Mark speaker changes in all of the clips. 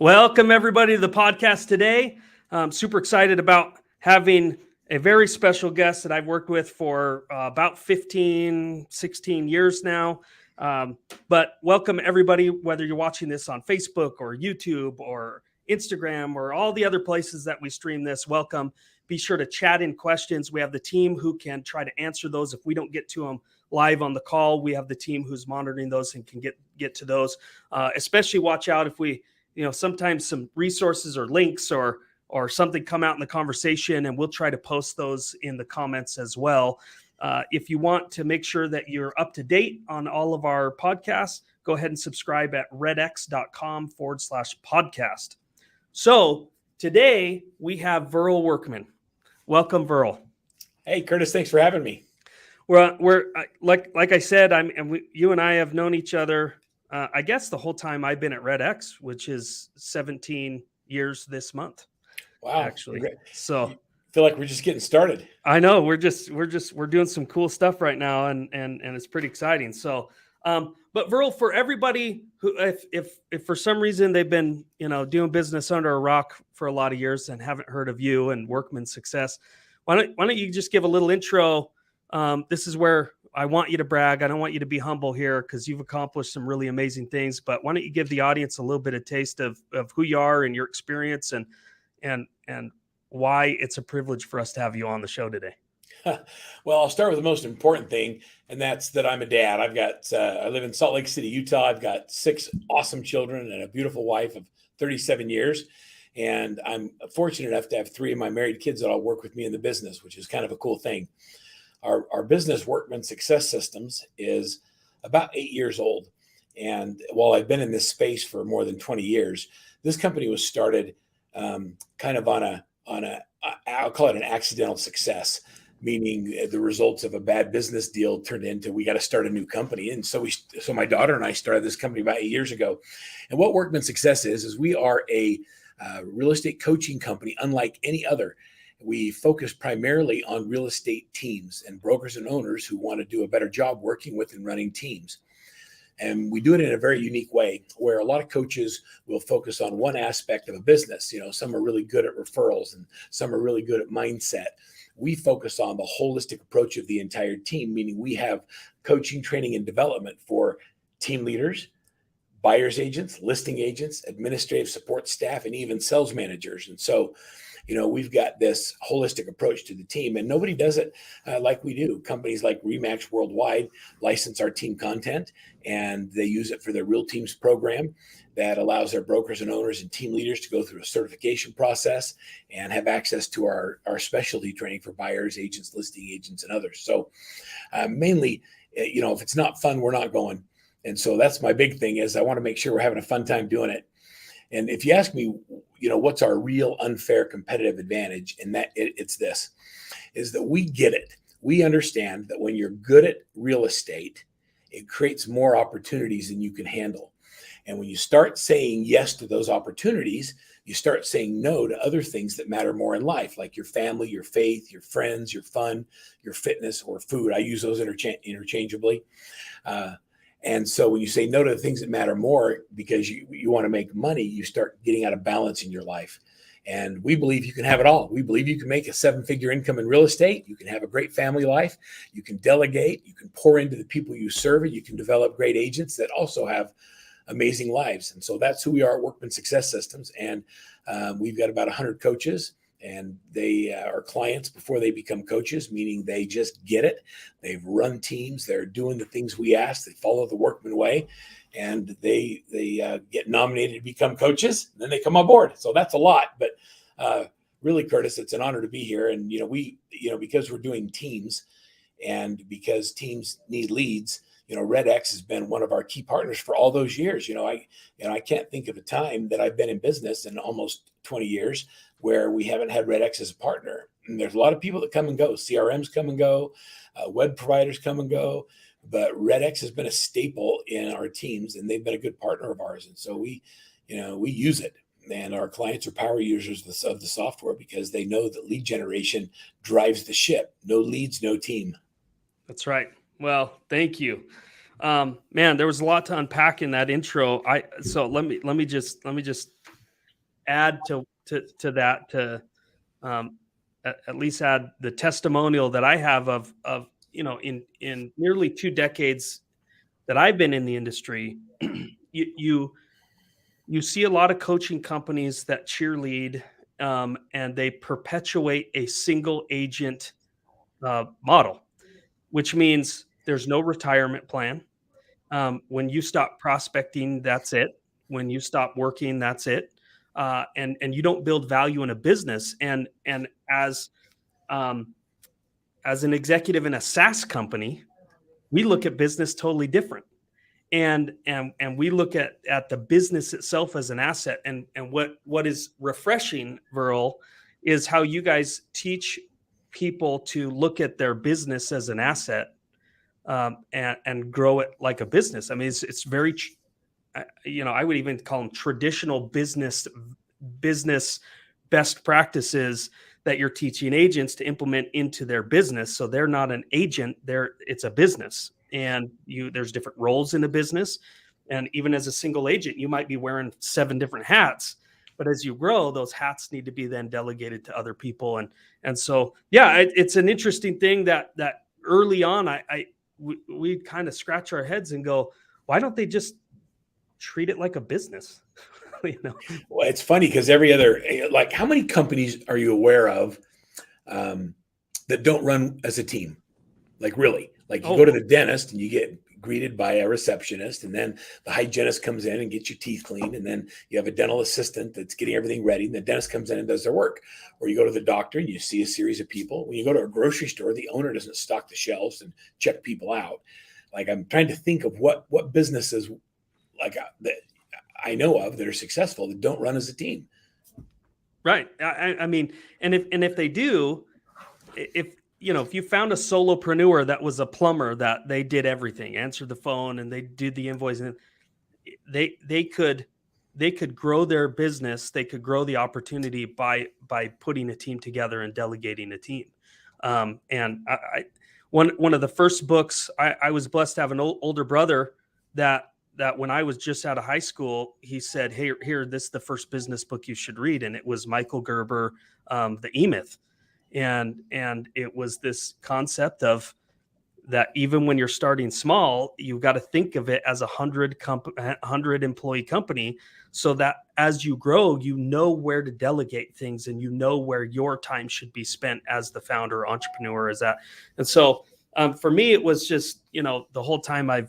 Speaker 1: Welcome, everybody, to the podcast today. I'm super excited about having a very special guest that I've worked with for about 15, 16 years now. But welcome, everybody, whether you're watching this on Facebook or YouTube or Instagram or all the other places that we stream this. Welcome. Be sure to chat in questions. We have the team who can try to answer those. If we don't get to them live on the call, we have the team who's monitoring those and can get to those. Especially watch out if we, sometimes some resources or links or something come out in the conversation, and we'll try to post those in the comments as well. If you want to make sure that you're up to date on all of our podcasts, go ahead and subscribe at redx.com/podcast. So today we have Verl Workman. Welcome, Verl.
Speaker 2: Hey, Curtis, thanks for having me.
Speaker 1: We're like I said, you and I have known each other. I guess the whole time I've been at REDX, which is 17 years this month.
Speaker 2: Wow,
Speaker 1: actually.
Speaker 2: Great.
Speaker 1: So
Speaker 2: I feel like we're just getting started.
Speaker 1: I know we're doing some cool stuff right now, and it's pretty exciting. So, but Verl, for everybody who, if for some reason they've been doing business under a rock for a lot of years and haven't heard of you and Workman Success, why don't you just give a little intro? This is where I want you to brag. I don't want you to be humble here because you've accomplished some really amazing things. But why don't you give the audience a little bit of taste of who you are and your experience and why it's a privilege for us to have you on the show today.
Speaker 2: Well, I'll start with the most important thing, and that's that I'm a dad. I live in Salt Lake City, Utah. I've got 6 awesome children and a beautiful wife of 37 years. And I'm fortunate enough to have 3 of my married kids that all work with me in the business, which is kind of a cool thing. Our business, Workman Success Systems, is about 8 years old. And while I've been in this space for more than 20 years, this company was started kind of on a I'll call it an accidental success, meaning the results of a bad business deal turned into we got to start a new company. And so my daughter and I started this company about 8 years ago. And what Workman Success is we are a real estate coaching company unlike any other. We focus primarily on real estate teams and brokers and owners who want to do a better job working with and running teams. And we do it in a very unique way where a lot of coaches will focus on one aspect of a business. Some are really good at referrals and some are really good at mindset. We focus on the holistic approach of the entire team, meaning we have coaching, training, and development for team leaders, buyer's agents, listing agents, administrative support staff, and even sales managers. And so, we've got this holistic approach to the team, and nobody does it like we do. Companies like Remax Worldwide license our team content, and they use it for their Real Teams program that allows their brokers and owners and team leaders to go through a certification process and have access to our specialty training for buyers, agents, listing agents, and others. So mainly, if it's not fun, we're not going. And so that's my big thing is I want to make sure we're having a fun time doing it. And if you ask me, what's our real unfair competitive advantage, and that it's this, is that we get it. We understand that when you're good at real estate, it creates more opportunities than you can handle. And when you start saying yes to those opportunities, you start saying no to other things that matter more in life, like your family, your faith, your friends, your fun, your fitness, or food. I use those interchangeably. And so when you say no to the things that matter more because you want to make money, you start getting out of balance in your life. And we believe you can have it all. We believe you can make a 7-figure income in real estate. You can have a great family life. You can delegate. You can pour into the people you serve. And you can develop great agents that also have amazing lives. And so that's who we are at Workman Success Systems. And we've got about 100 coaches. And they are clients before they become coaches, meaning they just get it. They've run teams. They're doing the things we ask. They follow the Workman way, and they get nominated to become coaches. And then they come on board. So that's a lot. But really, Curtis, it's an honor to be here. And because we're doing teams, and because teams need leads, REDX has been one of our key partners for all those years. I can't think of a time that I've been in business in almost 20 years where we haven't had REDX as a partner. And there's a lot of people that come and go. CRMs come and go, web providers come and go, but REDX has been a staple in our teams, and they've been a good partner of ours. And so we use it. And our clients are power users of the software because they know that lead generation drives the ship. No leads, no team.
Speaker 1: That's right. Well, thank you. Man, there was a lot to unpack in that intro. So let me just add to that, to at least add the testimonial that I have of in nearly 2 decades that I've been in the industry, you see a lot of coaching companies that cheerlead, and they perpetuate a single agent model, which means there's no retirement plan. When you stop prospecting, that's it. When you stop working, that's it. And you don't build value in a business. And um, as an executive in a SaaS company, we look at business totally different. And we look at the business itself as an asset. And what is refreshing, Verl, is how you guys teach people to look at their business as an asset, and grow it like a business. I mean, it's very, I would even call them traditional business best practices that you're teaching agents to implement into their business. So they're not an agent, it's a business. And there's different roles in a business. And even as a single agent, you might be wearing 7 different hats. But as you grow, those hats need to be then delegated to other people. And so, yeah, it's an interesting thing that early on, we kind of scratch our heads and go, why don't they just treat it like a business?
Speaker 2: Well, it's funny because like, how many companies are you aware of that don't run as a team? Like, really? Like, you go to the dentist and you get greeted by a receptionist, and then the hygienist comes in and gets your teeth cleaned, and then you have a dental assistant that's getting everything ready, and the dentist comes in and does their work. Or you go to the doctor and you see a series of people. When you go to a grocery store, the owner doesn't stock the shelves and check people out. Like, I'm trying to think of what businesses like that I know of that are successful that don't run as a team.
Speaker 1: Right. I mean, and if they do, if you found a solopreneur that was a plumber, that they did everything, answered the phone, and they did the invoice, and they could grow their business. They could grow the opportunity by putting a team together and delegating a team. And one of the first books, I was blessed to have an older brother that when I was just out of high school, he said, "Hey, here, this is the first business book you should read." And it was Michael Gerber, The E-Myth. And it was this concept of that even when you're starting small, you've got to think of it as 100 employee company, so that as you grow, you know where to delegate things, and you know where your time should be spent as the founder or entrepreneur is at. And so for me, it was just, the whole time my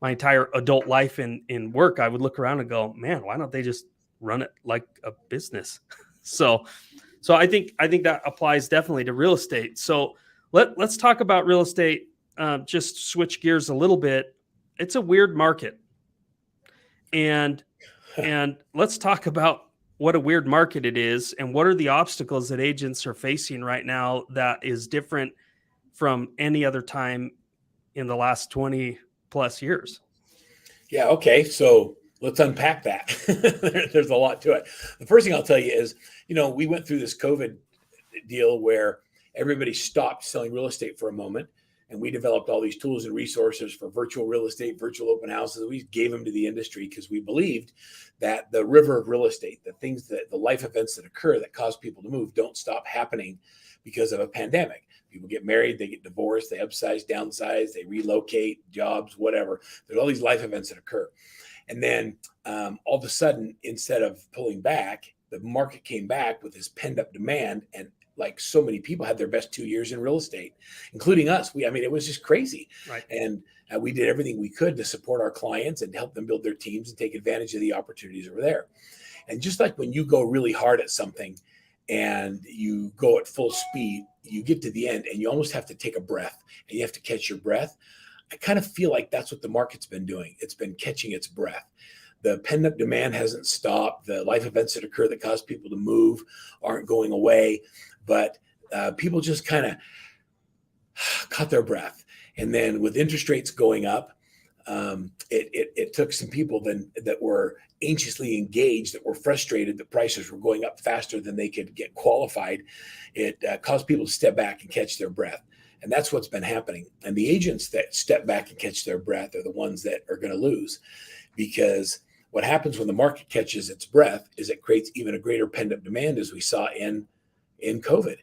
Speaker 1: entire adult life in work, I would look around and go, man, why don't they just run it like a business? So I think that applies definitely to real estate. So let's talk about real estate. Just switch gears a little bit. It's a weird market, and let's talk about what a weird market it is, and what are the obstacles that agents are facing right now that is different from any other time in the last 20 plus years.
Speaker 2: Yeah. Okay. So let's unpack that. There's a lot to it. The first thing I'll tell you is, we went through this COVID deal where everybody stopped selling real estate for a moment. And we developed all these tools and resources for virtual real estate, virtual open houses. We gave them to the industry because we believed that the river of real estate, the life events that occur that cause people to move, don't stop happening because of a pandemic. People get married, they get divorced, they upsize, downsize, they relocate, jobs, whatever. There's all these life events that occur. And then all of a sudden, instead of pulling back, the market came back with this pent up demand. And like so many people had their best 2 years in real estate, including us. It was just crazy.
Speaker 1: Right.
Speaker 2: And we did everything we could to support our clients and help them build their teams and take advantage of the opportunities over there. And just like when you go really hard at something and you go at full speed, you get to the end and you almost have to take a breath and you have to catch your breath. I kind of feel like that's what the market's been doing. It's been catching its breath. The pent-up demand hasn't stopped. The life events that occur that cause people to move aren't going away, but people just kind of caught their breath. And then with interest rates going up, it took some people that were anxiously engaged, that were frustrated that prices were going up faster than they could get qualified. It caused people to step back and catch their breath. And that's what's been happening. And the agents that step back and catch their breath are the ones that are going to lose, because what happens when the market catches its breath is it creates even a greater pent-up demand, as we saw in COVID.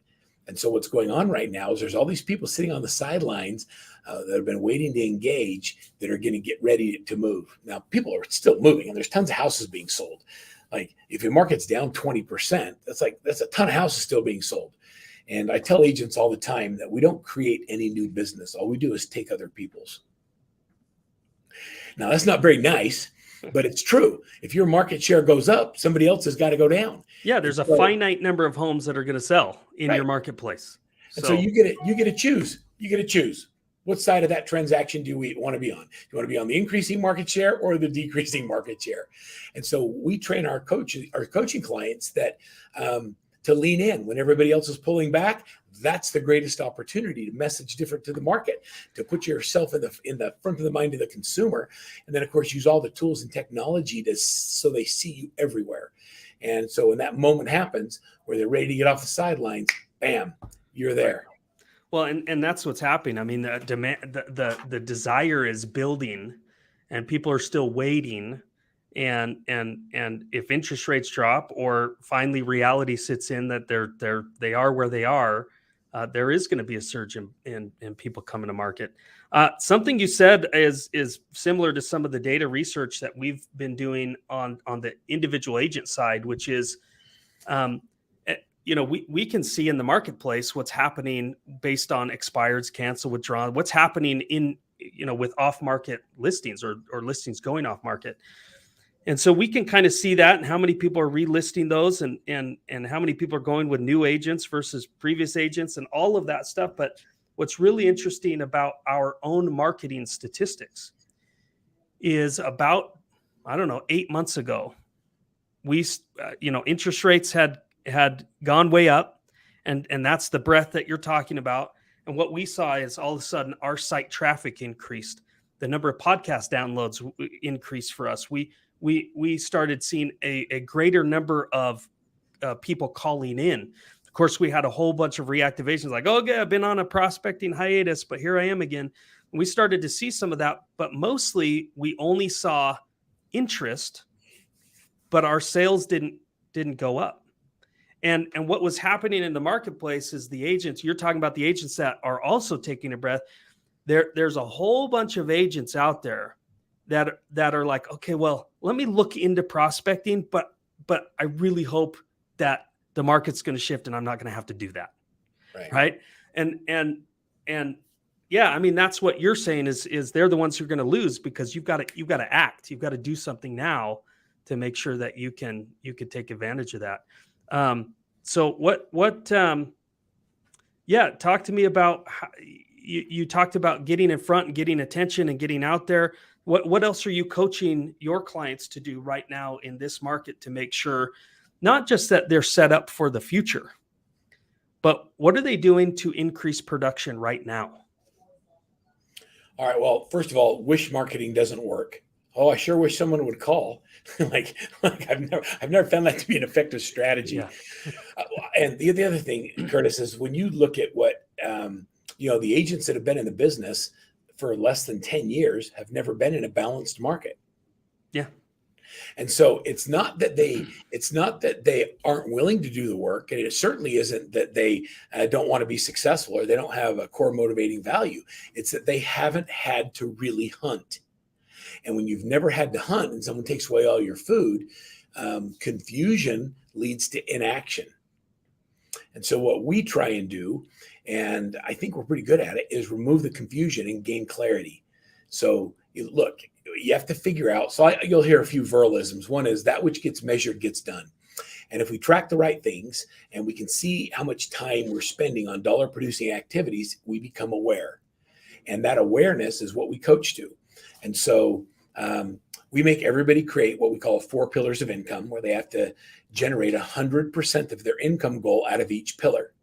Speaker 2: And so what's going on right now is there's all these people sitting on the sidelines that have been waiting to engage that are going to get ready to move. Now, people are still moving, and there's tons of houses being sold. Like, if your market's down 20%, that's a ton of houses still being sold. And I tell agents all the time that we don't create any new business. All we do is take other people's. Now, that's not very nice, but it's true. If your market share goes up, somebody else has got to go down.
Speaker 1: Yeah, there's a finite number of homes that are going to sell in your marketplace.
Speaker 2: And so you get to choose. You get to choose. What side of that transaction do we want to be on? Do you want to be on the increasing market share or the decreasing market share? And so we train our coaching clients that to lean in when everybody else is pulling back. That's the greatest opportunity to message different to the market, to put yourself in the front of the mind of the consumer, and then of course use all the tools and technology so they see you everywhere. And so when that moment happens where they're ready to get off the sidelines, bam, you're there.
Speaker 1: Well, and that's what's happening. I mean, the demand, the desire is building, and people are still waiting. And if interest rates drop, or finally reality sits in that they are where they are, there is going to be a surge in people coming to market. Something you said is similar to some of the data research that we've been doing on the individual agent side, which is, we can see in the marketplace what's happening based on expireds, cancel, withdrawn, what's happening with off-market listings or listings going off market. And so we can kind of see that, and how many people are relisting those, and how many people are going with new agents versus previous agents, and all of that stuff. But what's really interesting about our own marketing statistics is about, 8 months ago, we, interest rates had gone way up, and that's the breadth that you're talking about. And what we saw is all of a sudden our site traffic increased, the number of podcast downloads increased for us. We started seeing a greater number of people calling in. Of course, we had a whole bunch of reactivations, like, okay, I've been on a prospecting hiatus, but here I am again. And we started to see some of that, but mostly we only saw interest, but our sales didn't go up. And what was happening in the marketplace is the agents, you're talking about the agents that are also taking a breath. There's a whole bunch of agents out there that are like, okay, well, let me look into prospecting, but I really hope that the market's going to shift and I'm not going to have to do that. Right. And yeah, I mean, that's what you're saying is they're the ones who are going to lose, because you've got to act. You've got to do something now to make sure that you can take advantage of that. So talk to me about how you talked about getting in front and getting attention and getting out there. What else are you coaching your clients to do right now in this market to make sure not just that they're set up for the future, but what are they doing to increase production right now?
Speaker 2: All right. Well, first of all, wish marketing doesn't work. Oh, I sure wish someone would call. like I've never found that to be an effective strategy. Yeah. And the other thing, Curtis, is when you look at what the agents that have been in the business for less than 10 years have never been in a balanced market.
Speaker 1: Yeah.
Speaker 2: And so it's not that they aren't willing to do the work, and it certainly isn't that they don't want to be successful or they don't have a core motivating value. It's that they haven't had to really hunt. And when you've never had to hunt and someone takes away all your food, confusion leads to inaction. And so what we try and do, and I think we're pretty good at it, is remove the confusion and gain clarity. So look, you have to figure out. So you'll hear a few Verlisms. One is that which gets measured gets done. And if we track the right things and we can see how much time we're spending on dollar producing activities, we become aware. And that awareness is what we coach to. And so we make everybody create what we call 4 pillars of income, where they have to generate 100% of their income goal out of each pillar.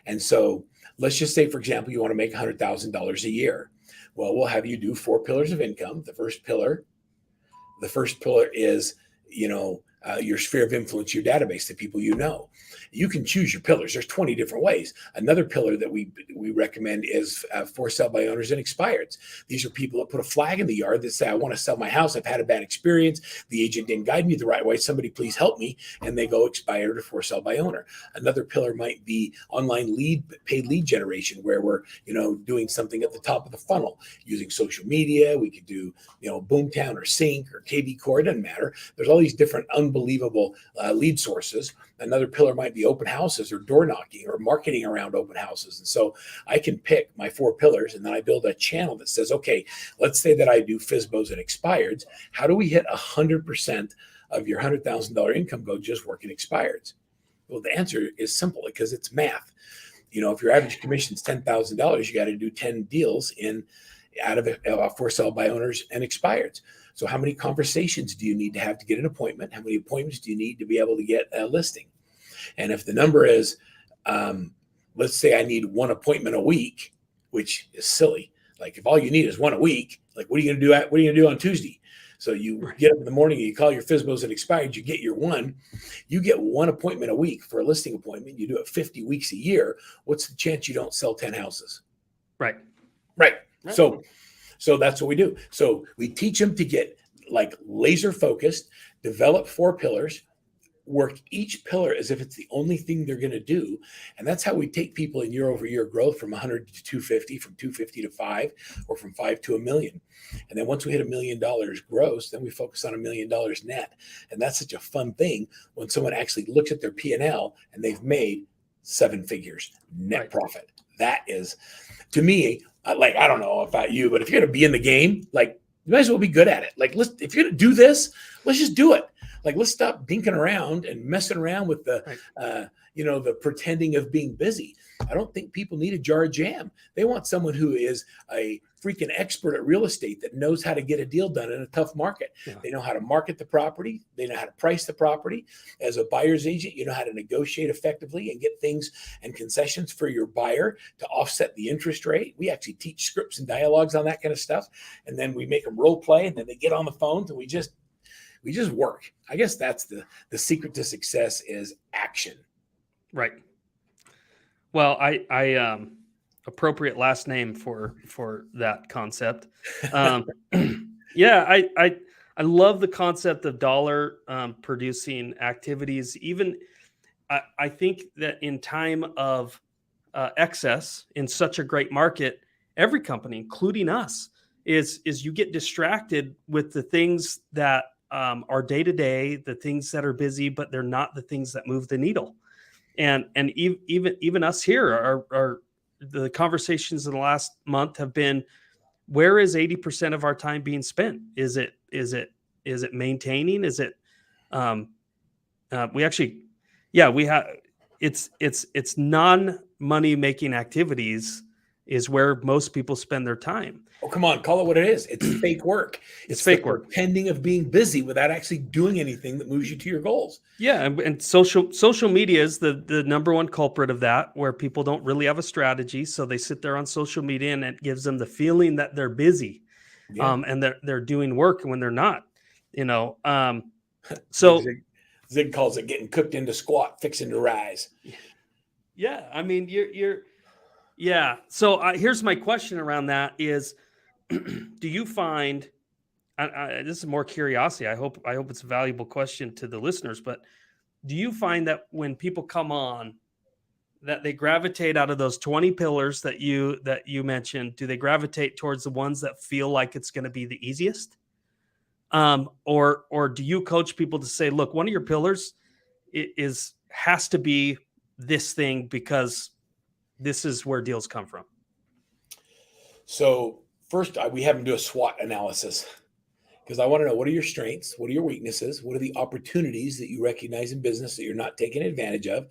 Speaker 2: And so let's just say, for example, you want to make $100,000 a year. Well, we'll have you do 4 pillars of income. The first pillar is, your sphere of influence, your database, the people you know. You can choose your pillars. There's 20 different ways. Another pillar that we recommend is for sale by owners and expireds. These are people that put a flag in the yard that say, I want to sell my house. I've had a bad experience. The agent didn't guide me the right way. Somebody please help me. And they go expired or for sale by owner. Another pillar might be online paid lead generation, where we're, doing something at the top of the funnel using social media. We could do, Boomtown or Sync or KV Core. It doesn't matter. There's all these different unbelievable lead sources. Another pillar might be open houses or door knocking or marketing around open houses. And so I can pick my 4 pillars, and then I build a channel that says, okay, let's say that I do FSBOs and expireds. How do we hit 100% of your $100,000 income goal just working expireds? Well, the answer is simple, because it's math. If your average commission is $10,000, you got to do 10 deals out of for sale by owners and expireds. So how many conversations do you need to have to get an appointment? How many appointments do you need to be able to get a listing? And if the number is, let's say I need 1 appointment a week, which is silly. Like, if all you need is 1 a week, like, what are you going to do? What are you going to do on Tuesday? So you get up in the morning, you call your FSBOs and expired, you get your 1. You get 1 appointment a week for a listing appointment. You do it 50 weeks a year. What's the chance you don't sell 10 houses?
Speaker 1: Right.
Speaker 2: So that's what we do. So we teach them to get like laser focused, develop 4 pillars, work each pillar as if it's the only thing they're going to do. And that's how we take people in year-over-year growth from 100 to 250, from 250 to 5, or from 5 to $1 million. And then once we hit $1 million gross, then we focus on $1 million net. And that's such a fun thing when someone actually looks at their P&L and they've made 7 figures net profit. That is, to me, like, I don't know about you, but if you're going to be in the game, like, you might as well be good at it. Like, if you're going to do this, let's just do it. Like, let's stop dinking around and messing around with the, the pretending of being busy. I don't think people need a jar of jam. They want someone who is a freaking expert at real estate that knows how to get a deal done in a tough market. Yeah. They know how to market the property. They know how to price the property. As a buyer's agent, you know how to negotiate effectively and get things and concessions for your buyer to offset the interest rate. We actually teach scripts and dialogues on that kind of stuff. And then we make them role play, and then they get on the phones, and we just work. I guess that's the secret to success is action.
Speaker 1: Right. Well, I appropriate last name for that concept. Yeah, I love the concept of dollar producing activities. Even I think that in time of excess in such a great market, every company, including us, is you get distracted with the things that are day to day, the things that are busy, but they're not the things that move the needle. And even us here are the conversations in the last month have been, where is 80% of our time being spent? Is it maintaining? Is it we have it's non-money making activities is where most people spend their time.
Speaker 2: Oh, come on, call it what it is. It's fake work.
Speaker 1: It's fake work.
Speaker 2: Pretending of being busy without actually doing anything that moves you to your goals.
Speaker 1: Yeah, and social media is the number one culprit of that, where people don't really have a strategy, so they sit there on social media, and it gives them the feeling that they're busy, and they're doing work when they're not. So
Speaker 2: Zig calls it getting cooked into squat, fixing to rise.
Speaker 1: Yeah, I mean you're. Yeah. So here's my question around that is, do you find, this is more curiosity. I hope it's a valuable question to the listeners, but do you find that when people come on, that they gravitate out of those 20 pillars that you mentioned, do they gravitate towards the ones that feel like it's going to be the easiest? Or do you coach people to say, look, one of your pillars has to be this thing because this is where deals come from?
Speaker 2: So first, we have them do a SWOT analysis, because I want to know, what are your strengths? What are your weaknesses? What are the opportunities that you recognize in business that you're not taking advantage of?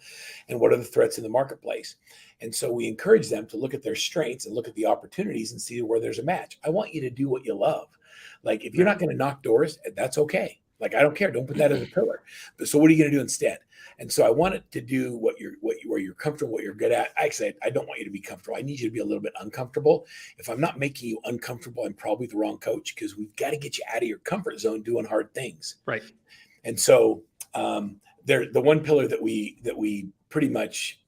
Speaker 2: And what are the threats in the marketplace? And so we encourage them to look at their strengths and look at the opportunities and see where there's a match. I want you to do what you love. Like, if you're not going to knock doors, that's okay. Like, I don't care. Don't put that as a pillar. But so what are you going to do instead? And so I want it to do where you're comfortable, what you're good at. Actually, I don't want you to be comfortable. I need you to be a little bit uncomfortable. If I'm not making you uncomfortable, I'm probably the wrong coach, because we've got to get you out of your comfort zone doing hard things.
Speaker 1: Right.
Speaker 2: And so The one pillar that we pretty much,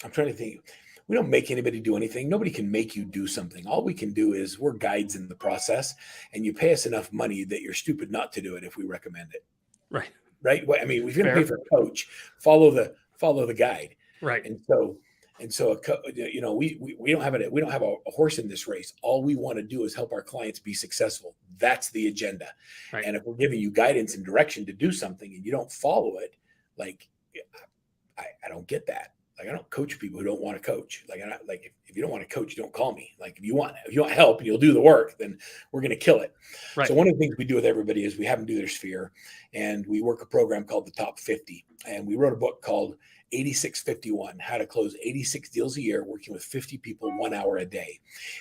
Speaker 2: I'm trying to think, we don't make anybody do anything. Nobody can make you do something. All we can do is we're guides in the process, and you pay us enough money that you're stupid not to do it if we recommend it.
Speaker 1: Right.
Speaker 2: Right. I mean, if you're going to pay for a coach, follow the guide.
Speaker 1: Right.
Speaker 2: And so we don't have a horse in this race. All we want to do is help our clients be successful. That's the agenda.
Speaker 1: Right.
Speaker 2: And if we're giving you guidance and direction to do something and you don't follow it, like I don't get that. Like, I don't coach people who don't want to coach. Like, if you don't want to coach, you don't call me. Like, if you want help and you'll do the work, then we're going to kill it.
Speaker 1: Right.
Speaker 2: So one of the things we do with everybody is we have them do their sphere, and we work a program called the Top 50. And we wrote a book called 8651, how to close 86 deals a year, working with 50 people 1 hour a day.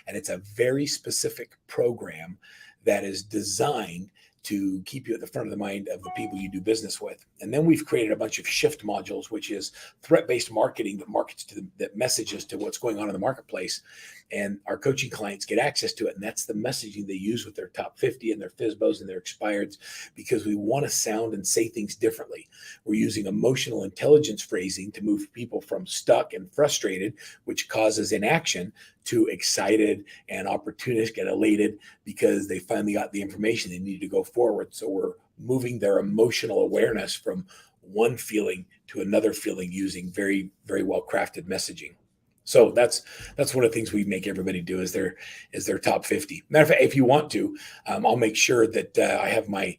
Speaker 2: And it's a very specific program that is designed to keep you at the front of the mind of the people you do business with. And then we've created a bunch of shift modules, which is threat-based marketing that markets to that messages to what's going on in the marketplace. And our coaching clients get access to it. And that's the messaging they use with their top 50 and their FSBOs and their expireds, because we want to sound and say things differently. We're using emotional intelligence phrasing to move people from stuck and frustrated, which causes inaction, to excited and opportunistic and elated because they finally got the information they need to go forward. So we're moving their emotional awareness from one feeling to another feeling using very, very well crafted messaging. So that's one of the things we make everybody do is their top 50. Matter of fact, if you want to, I'll make sure that I have my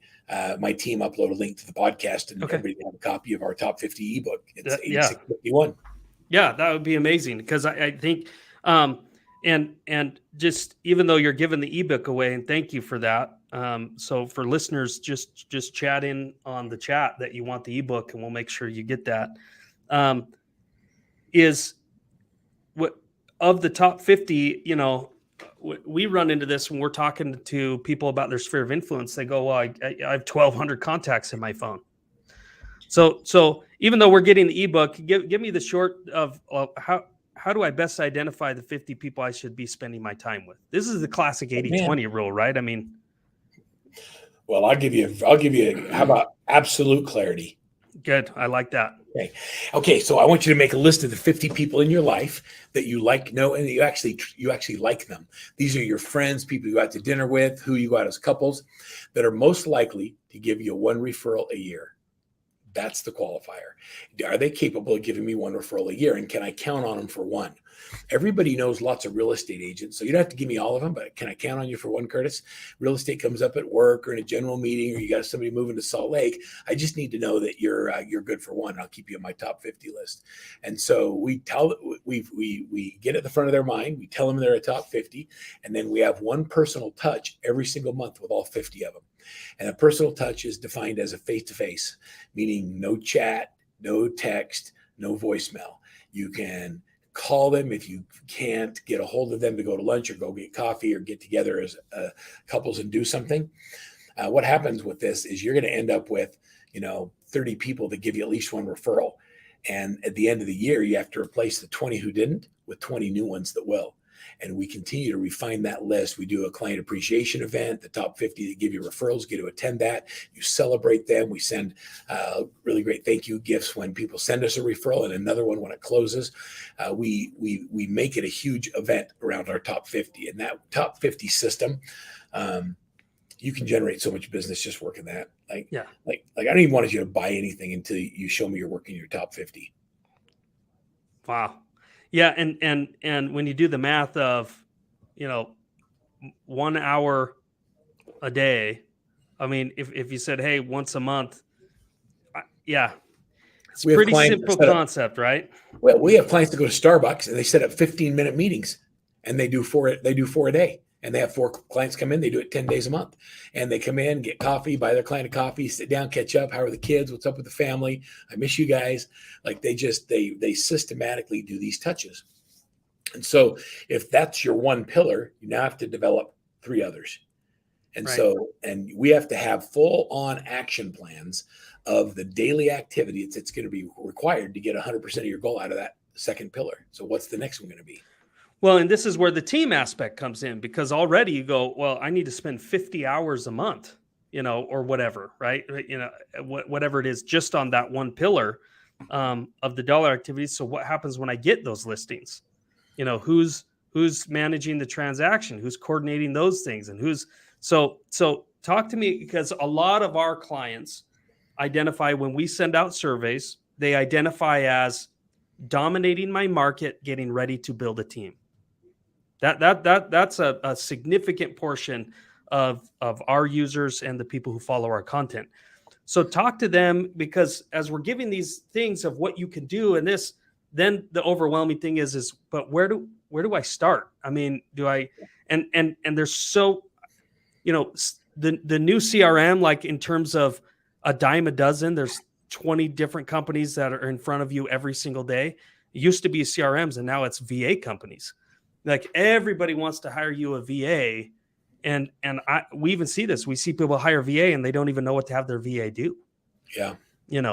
Speaker 2: team upload a link to the podcast, and everybody can have a copy of our top 50 ebook. It's 8651.
Speaker 1: Yeah, that would be amazing, because I think and just, even though you're giving the ebook away, and thank you for that. So for listeners, just chat in on the chat that you want the ebook, and we'll make sure you get that. Is what of the top 50, we run into this when we're talking to people about their sphere of influence. They go, well, I have 1,200 contacts in my phone. So even though we're getting the ebook, give me the short of how do I best identify the 50 people I should be spending my time with? This is the classic 80-20 rule, right? I mean,
Speaker 2: well, I'll give you how about absolute clarity?
Speaker 1: Good. I like that.
Speaker 2: Okay. So I want you to make a list of the 50 people in your life that you know, and you actually like them. These are your friends, people you go out to dinner with, who you go out as couples, that are most likely to give you one referral a year. That's the qualifier. Are they capable of giving me one referral a year? And can I count on them for one? Everybody knows lots of real estate agents, so you don't have to give me all of them, but can I count on you for one, Curtis? Real estate comes up at work or in a general meeting, or you got somebody moving to Salt Lake. I just need to know that you're good for one. I'll keep you on my top 50 list. And so we get at the front of their mind. We tell them they're a top 50, and then we have one personal touch every single month with all 50 of them. And a personal touch is defined as a face-to-face, meaning no chat, no text, no voicemail. You can call them if you can't get a hold of them to go to lunch or go get coffee or get together as couples and do something. What happens with this is you're going to end up with, 30 people that give you at least one referral. And at the end of the year, you have to replace the 20 who didn't with 20 new ones that will. And we continue to refine that list. We do a client appreciation event. The top 50 that give you referrals get to attend that. You celebrate them. We send really great thank you gifts when people send us a referral, and another one when it closes. We make it a huge event around our top 50. And that top 50 system, you can generate so much business just working that. Like I don't even want you to buy anything until you show me you're working your top 50.
Speaker 1: Wow. Yeah, and when you do the math of, 1 hour a day, I mean, if you said, hey, once a month, it's a pretty simple concept, right?
Speaker 2: Well, we have clients that go to Starbucks and they set up 15-minute meetings, and they do four a day. And they have 4 clients come in. They do it 10 days a month. And they come in, get coffee, buy their client a coffee, sit down, catch up. How are the kids? What's up with the family? I miss you guys. Like they systematically do these touches. And so if that's your one pillar, you now have to develop 3 others. And and we have to have full on action plans of the daily activity that's going to be required to get 100% of your goal out of that second pillar. So what's the next one going to be?
Speaker 1: Well, and this is where the team aspect comes in, because already you go, well, I need to spend 50 hours a month. or whatever, right? Whatever it is, just on that one pillar of the dollar activities. So what happens when I get those listings? Who's managing the transaction, who's coordinating those things, and so talk to me, because a lot of our clients identify, when we send out surveys, they identify as dominating my market, getting ready to build a team. That's a significant portion of our users and the people who follow our content. So talk to them, because as we're giving these things of what you can do, and this, then the overwhelming thing is, but where do I start? I mean, do I, and there's so, the new CRM, like in terms of a dime a dozen, there's 20 different companies that are in front of you every single day. It used to be CRMs, and now it's VA companies. Like, everybody wants to hire you a VA. And we even see this. We see people hire VA and they don't even know what to have their VA do.
Speaker 2: Yeah.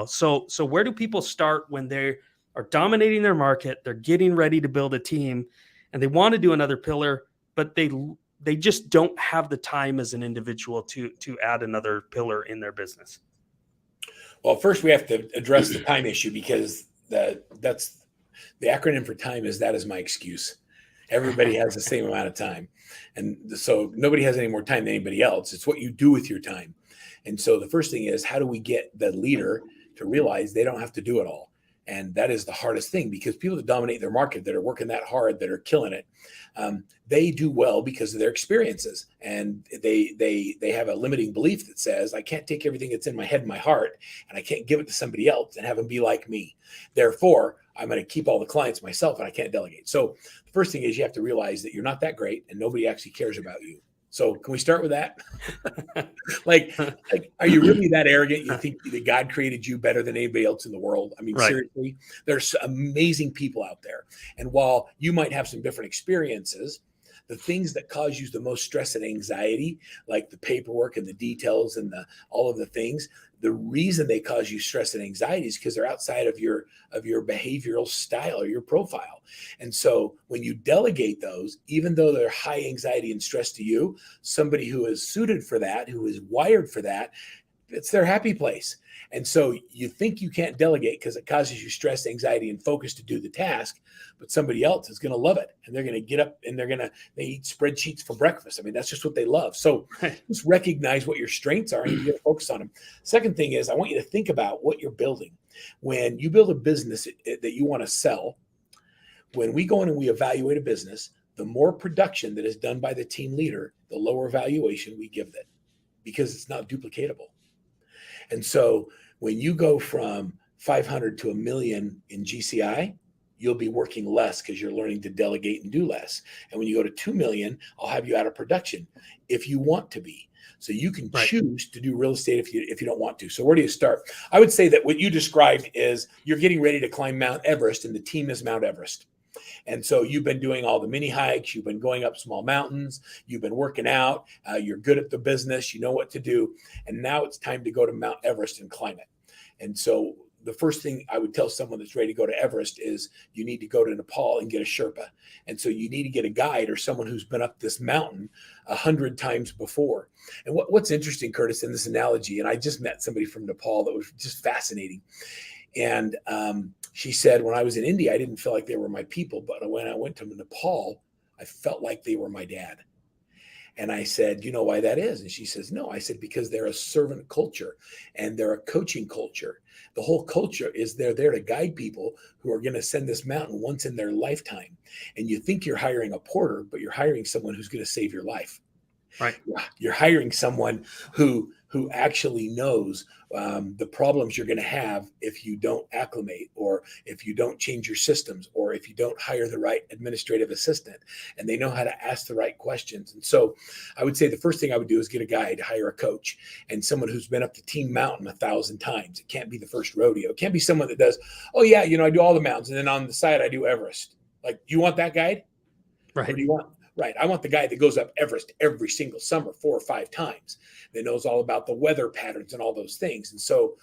Speaker 1: So where do people start when they are dominating their market, they're getting ready to build a team, and they want to do another pillar, but they just don't have the time as an individual to add another pillar in their business?
Speaker 2: Well, first we have to address the time issue, because that's the acronym for time is my excuse. Everybody has the same amount of time. And so nobody has any more time than anybody else. It's what you do with your time. And so the first thing is, how do we get the leader to realize they don't have to do it all? And that is the hardest thing, because people that dominate their market, that are working that hard, that are killing it, they do well because of their experiences. And they have a limiting belief that says, I can't take everything that's in my head and my heart, and I can't give it to somebody else and have them be like me. Therefore, I'm going to keep all the clients myself, and I can't delegate. So the first thing is, you have to realize that you're not that great and nobody actually cares about you. So can we start with that? like, are you really that arrogant? You think that God created you better than anybody else in the world? I mean, right. Seriously, there's amazing people out there. And while you might have some different experiences, the things that cause you the most stress and anxiety, like the paperwork and the details and all of the things, the reason they cause you stress and anxiety is because they're outside of your behavioral style or your profile. And so when you delegate those, even though they're high anxiety and stress to you, somebody who is suited for that, who is wired for that, it's their happy place. And so you think you can't delegate because it causes you stress, anxiety, and focus to do the task, but somebody else is going to love it. And they're going to get up and they eat spreadsheets for breakfast. I mean, that's just what they love. So just recognize what your strengths are and you got to focus on them. Second thing is, I want you to think about what you're building. When you build a business that you want to sell, when we go in and we evaluate a business, the more production that is done by the team leader, the lower valuation we give it, because it's not duplicatable. And so when you go from 500 to 1 million in GCI, you'll be working less because you're learning to delegate and do less. And when you go to 2 million, I'll have you out of production if you want to be. So you can choose to do real estate if you don't want to. So where do you start? I would say that what you described is you're getting ready to climb Mount Everest, and the team is Mount Everest. And so you've been doing all the mini hikes, you've been going up small mountains, you've been working out, you're good at the business, you know what to do. And now it's time to go to Mount Everest and climb it. And so the first thing I would tell someone that's ready to go to Everest is you need to go to Nepal and get a Sherpa. And so you need to get a guide or someone who's been up this mountain 100 times before. And what's interesting, Curtis, in this analogy, and I just met somebody from Nepal that was just fascinating. And she said, when I was in India, I didn't feel like they were my people. But when I went to Nepal, I felt like they were my dad. And I said, you know why that is? And she says, no. I said, because they're a servant culture and they're a coaching culture. The whole culture is they're there to guide people who are going to ascend this mountain once in their lifetime. And you think you're hiring a porter, but you're hiring someone who's going to save your life. Right. You're hiring someone who actually knows the problems you're going to have if you don't acclimate, or if you don't change your systems, or if you don't hire the right administrative assistant, and they know how to ask the right questions. And so I would say the first thing I would do is get a guide, hire a coach, and someone who's been up to Team Mountain 1,000 times. It can't be the first rodeo. It can't be someone that does, oh yeah, I do all the mountains, and then on the side I do Everest. Like, you want that guide? Right. Or do you want? Right. I want the guy that goes up Everest every single summer 4 or 5 times, that knows all about the weather patterns and all those things. And so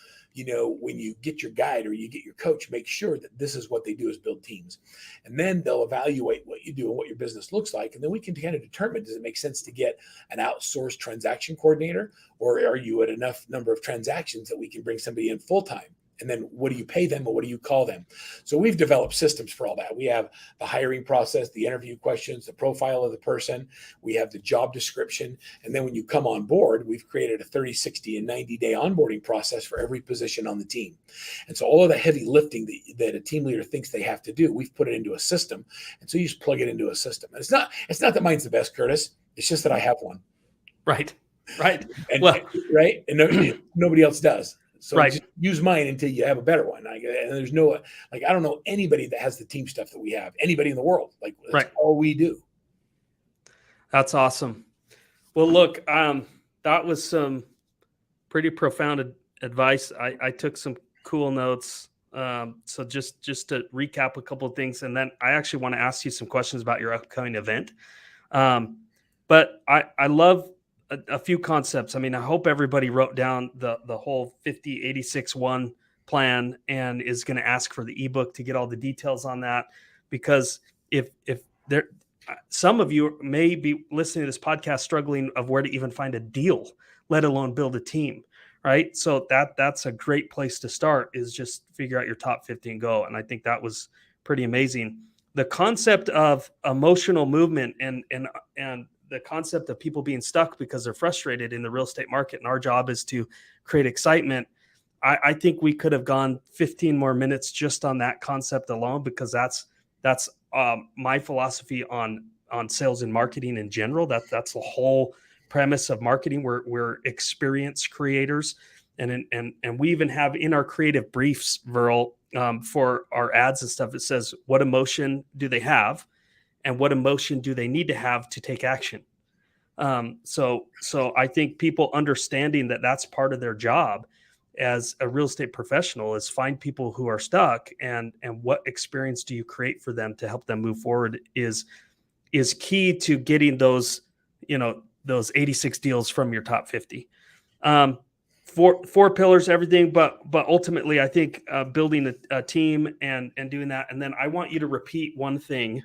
Speaker 2: when you get your guide or you get your coach, make sure that this is what they do is build teams. And then they'll evaluate what you do and what your business looks like. And then we can kind of determine, does it make sense to get an outsourced transaction coordinator, or are you at enough number of transactions that we can bring somebody in full time? And then what do you pay them, or what do you call them? So we've developed systems for all that. We have the hiring process, the interview questions, the profile of the person. We have the job description. And then when you come on board, we've created a 30, 60, and 90-day onboarding process for every position on the team. And so all of the heavy lifting that a team leader thinks they have to do, we've put it into a system. And so you just plug it into a system. And it's not that mine's the best, Curtis. It's just that I have one.
Speaker 1: Right.
Speaker 2: And nobody else does. So just use mine until you have a better one. And there's no, I don't know anybody that has the team stuff that we have, anybody in the world. That's all we do.
Speaker 1: That's awesome. Well, look, that was some pretty profound advice. I took some cool notes. So just to recap a couple of things, and then I actually want to ask you some questions about your upcoming event. But I love a few concepts. I mean, I hope everybody wrote down the whole 50-86-1 plan and is going to ask for the ebook to get all the details on that, because if there, some of you may be listening to this podcast struggling of where to even find a deal, let alone build a team, right? So that's a great place to start, is just figure out your top 50 and go. And I think that was pretty amazing. The concept of emotional movement and the concept of people being stuck because they're frustrated in the real estate market, and our job is to create excitement. I think we could have gone 15 more minutes just on that concept alone, because that's my philosophy on sales and marketing in general. That's the whole premise of marketing. We're experience creators, and we even have in our creative briefs, Verl, for our ads and stuff, it says what emotion do they have, and what emotion do they need to have to take action? So I think people understanding that that's part of their job as a real estate professional is find people who are stuck, and what experience do you create for them to help them move forward is key to getting those 86 deals from your top 50. Four pillars, everything, but ultimately I think building a team and doing that. And then I want you to repeat one thing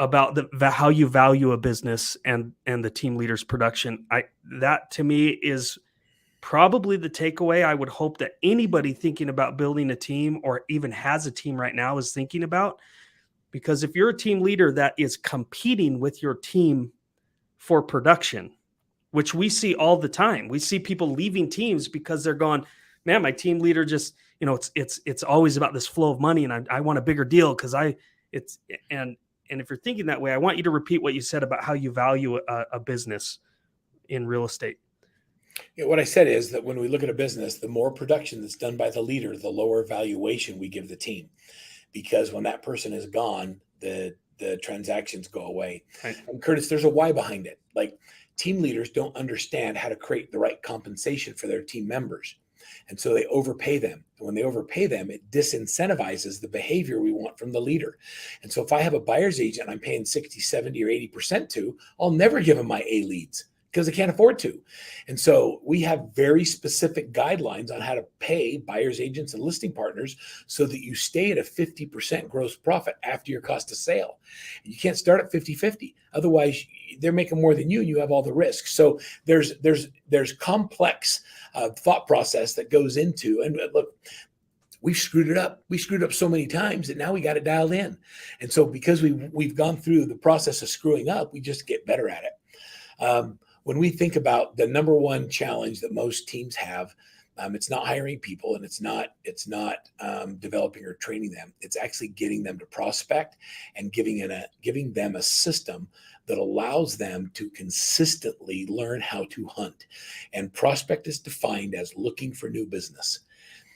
Speaker 1: about how you value a business and the team leader's production. That to me is probably the takeaway I would hope that anybody thinking about building a team or even has a team right now is thinking about. Because if you're a team leader that is competing with your team for production, which we see all the time, we see people leaving teams because they're going, man, my team leader just, it's always about this flow of money, and I want a bigger deal and if you're thinking that way, I want you to repeat what you said about how you value a business in real estate.
Speaker 2: Yeah, what I said is that when we look at a business, the more production that's done by the leader, the lower valuation we give the team, because when that person is gone, the transactions go away. Right. And Curtis, there's a why behind it. Team leaders don't understand how to create the right compensation for their team members. And so they overpay them. And when they overpay them, it disincentivizes the behavior we want from the leader. And so if I have a buyer's agent I'm paying 60, 70, or 80% to, I'll never give them my A leads because I can't afford to. And so we have very specific guidelines on how to pay buyer's agents and listing partners so that you stay at a 50% gross profit after your cost of sale. And you can't start at 50-50. Otherwise, they're making more than you, and you have all the risks. So there's complex thought process that goes into, and look, we've screwed it up. We screwed up so many times that now we got it dialed in. And so because we've gone through the process of screwing up, we just get better at it. When we think about the number one challenge that most teams have, it's not hiring people, and it's not developing or training them. It's actually getting them to prospect and giving them a system that allows them to consistently learn how to hunt. And prospect is defined as looking for new business.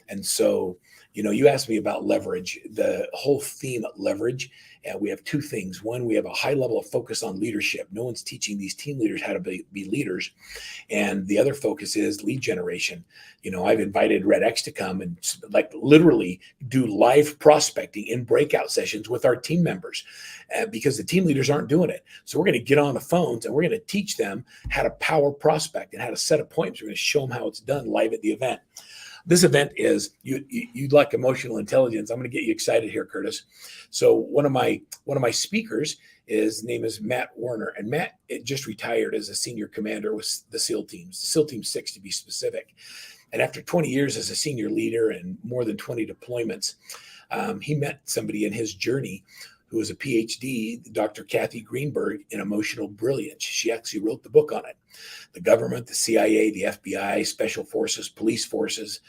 Speaker 2: And so, you asked me about leverage, the whole theme of leverage. And we have two things. One, we have a high level of focus on leadership. No one's teaching these team leaders how to be leaders. And the other focus is lead generation. I've invited REDX to come and literally do live prospecting in breakout sessions with our team members because the team leaders aren't doing it. So we're going to get on the phones and we're going to teach them how to power prospect and how to set appointments. We're going to show them how it's done live at the event. This event is you'd like emotional intelligence. I'm going to get you excited here, Curtis. So one of my speakers, his name is Matt Warner, and Matt just retired as a senior commander with the SEAL teams, SEAL Team 6 to be specific. And after 20 years as a senior leader and more than 20 deployments, he met somebody in his journey who was a PhD, Dr. Kathy Greenberg, in emotional brilliance. She actually wrote the book on it. The government, the CIA, the FBI, special forces, police forces,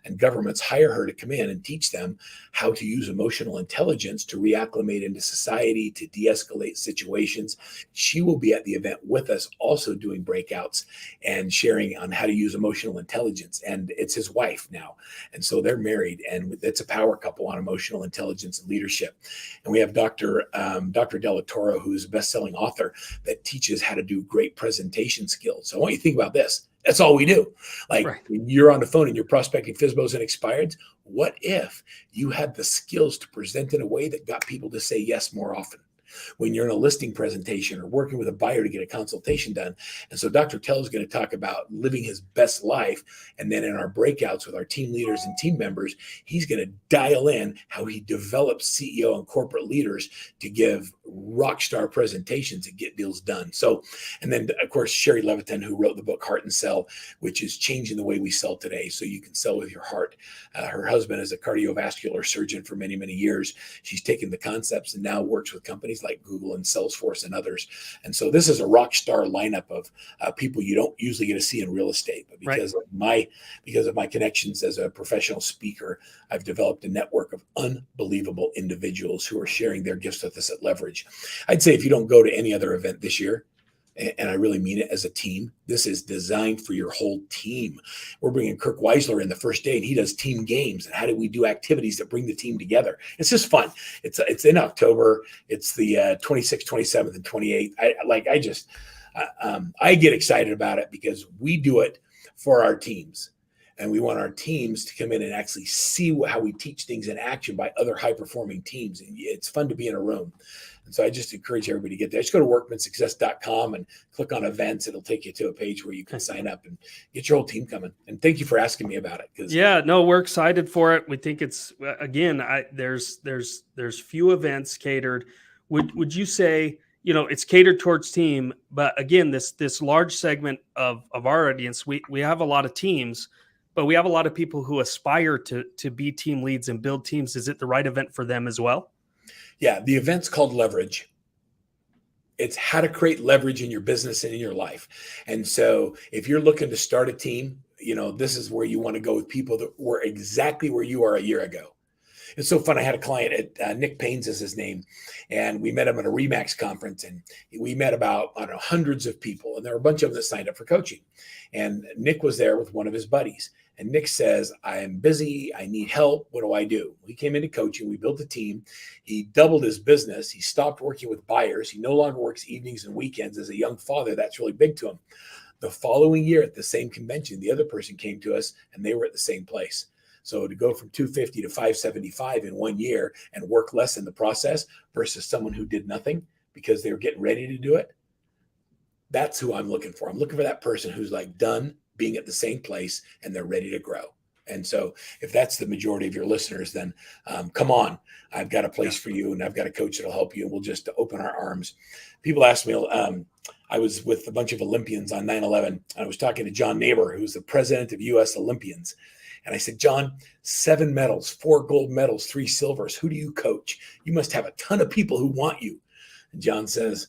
Speaker 2: and governments hire her to come in and teach them how to use emotional intelligence to reacclimate into society, to de-escalate situations. She will be at the event with us, also doing breakouts and sharing on how to use emotional intelligence. And it's his wife now. And so they're married, and it's a power couple on emotional intelligence and leadership. And we have Dr. Della Toro, who's a best-selling author that teaches how to do great presentation skills. So I want you to think about this. That's all we do. Like right. When you're on the phone and you're prospecting FSBOs and expireds, what if you had the skills to present in a way that got people to say yes more often? When you're in a listing presentation or working with a buyer to get a consultation done. And so Dr. Tell is going to talk about living his best life. And then in our breakouts with our team leaders and team members, he's going to dial in how he develops CEO and corporate leaders to give rock star presentations and get deals done. So, and then of course, Sherry Levitin, who wrote the book Heart and Sell, which is changing the way we sell today. So you can sell with your heart. Her husband is a cardiovascular surgeon for many, many years. She's taken the concepts and now works with companies like Google and Salesforce and others. And so this is a rock star lineup of people you don't usually get to see in real estate. But because of my connections as a professional speaker, I've developed a network of unbelievable individuals who are sharing their gifts with us at Leverage. I'd say if you don't go to any other event this year, and I really mean it as a team, this is designed for your whole team. We're bringing Kirk Weisler in the first day, and he does team games. And how do we do activities that bring the team together? It's just fun. It's in October. It's the 26th, 27th, and 28th. I get excited about it because we do it for our teams. And we want our teams to come in and actually see how we teach things in action by other high-performing teams. And it's fun to be in a room. And so I just encourage everybody to get there. Just go to workmansuccess.com and click on events. It'll take you to a page where you can sign up and get your whole team coming. And thank you for asking me about it.
Speaker 1: We're excited for it. We think it's, again, there's few events catered. Would you say, it's catered towards team, but again, this large segment of our audience, we have a lot of teams, but we have a lot of people who aspire to be team leads and build teams. Is it the right event for them as well?
Speaker 2: Yeah, the event's called Leverage. It's how to create leverage in your business and in your life. And so if you're looking to start a team, this is where you want to go with people that were exactly where you are a year ago. It's so fun. I had a client at Nick Paynes is his name, and we met him at a REMAX conference, and we met about, hundreds of people, and there were a bunch of them that signed up for coaching. And Nick was there with one of his buddies. And Nick says, I am busy. I need help. What do I do? He came into coaching. We built a team. He doubled his business. He stopped working with buyers. He no longer works evenings and weekends. As a young father, that's really big to him. The following year at the same convention, the other person came to us and they were at the same place. So to go from 250 to 575 in 1 year and work less in the process versus someone who did nothing because they were getting ready to do it, that's who I'm looking for. I'm looking for that person who's like done being at the same place and they're ready to grow. And so if that's the majority of your listeners, then come on, I've got a place for you and I've got a coach that'll help you. And we'll just open our arms. People ask me, I was with a bunch of Olympians on 9/11. I was talking to John Neighbor, who's the president of U.S. Olympians. And I said, John, 7 medals, 4 gold medals, 3 silvers. Who do you coach? You must have a ton of people who want you. And John says,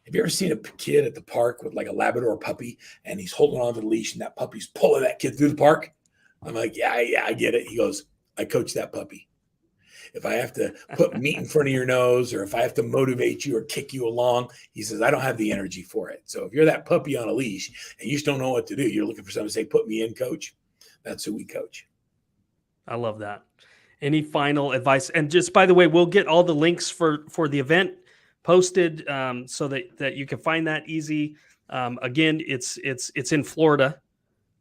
Speaker 2: have you ever seen a kid at the park with like a Labrador puppy and he's holding on to the leash and that puppy's pulling that kid through the park? I'm like, yeah, I get it. He goes, I coach that puppy. If I have to put meat in front of your nose or if I have to motivate you or kick you along, he says, I don't have the energy for it. So if you're that puppy on a leash and you just don't know what to do, you're looking for someone to say, put me in, coach. That's who we coach.
Speaker 1: I love that. Any final advice? And just by the way, we'll get all the links for the event posted so that you can find that easy. Again, it's in Florida.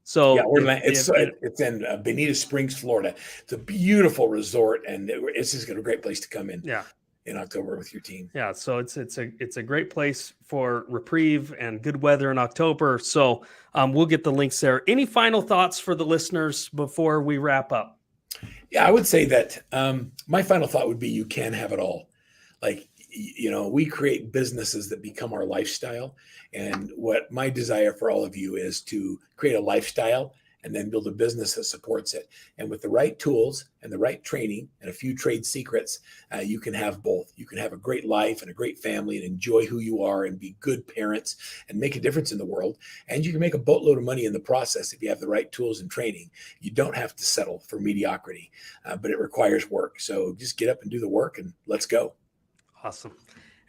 Speaker 1: So
Speaker 2: yeah, it's in Bonita Springs, Florida. It's a beautiful resort, and it's just a great place to come in.
Speaker 1: Yeah,
Speaker 2: in October with your team.
Speaker 1: Yeah, so it's a great place for reprieve and good weather in October. So we'll get the links there. Any final thoughts for the listeners before we wrap up?
Speaker 2: Yeah, I would say that my final thought would be you can have it all. Like, we create businesses that become our lifestyle. And what my desire for all of you is to create a lifestyle and then build a business that supports it. And with the right tools and the right training and a few trade secrets, you can have both. You can have a great life and a great family and enjoy who you are and be good parents and make a difference in the world. And you can make a boatload of money in the process if you have the right tools and training. You don't have to settle for mediocrity, but it requires work. So just get up and do the work and let's go.
Speaker 1: Awesome.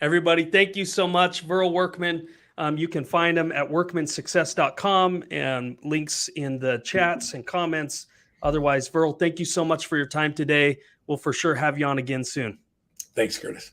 Speaker 1: Everybody, thank you so much. Verl Workman. You can find them at workmansuccess.com and links in the chats and comments. Otherwise, Verl, thank you so much for your time today. We'll for sure have you on again soon.
Speaker 2: Thanks, Curtis.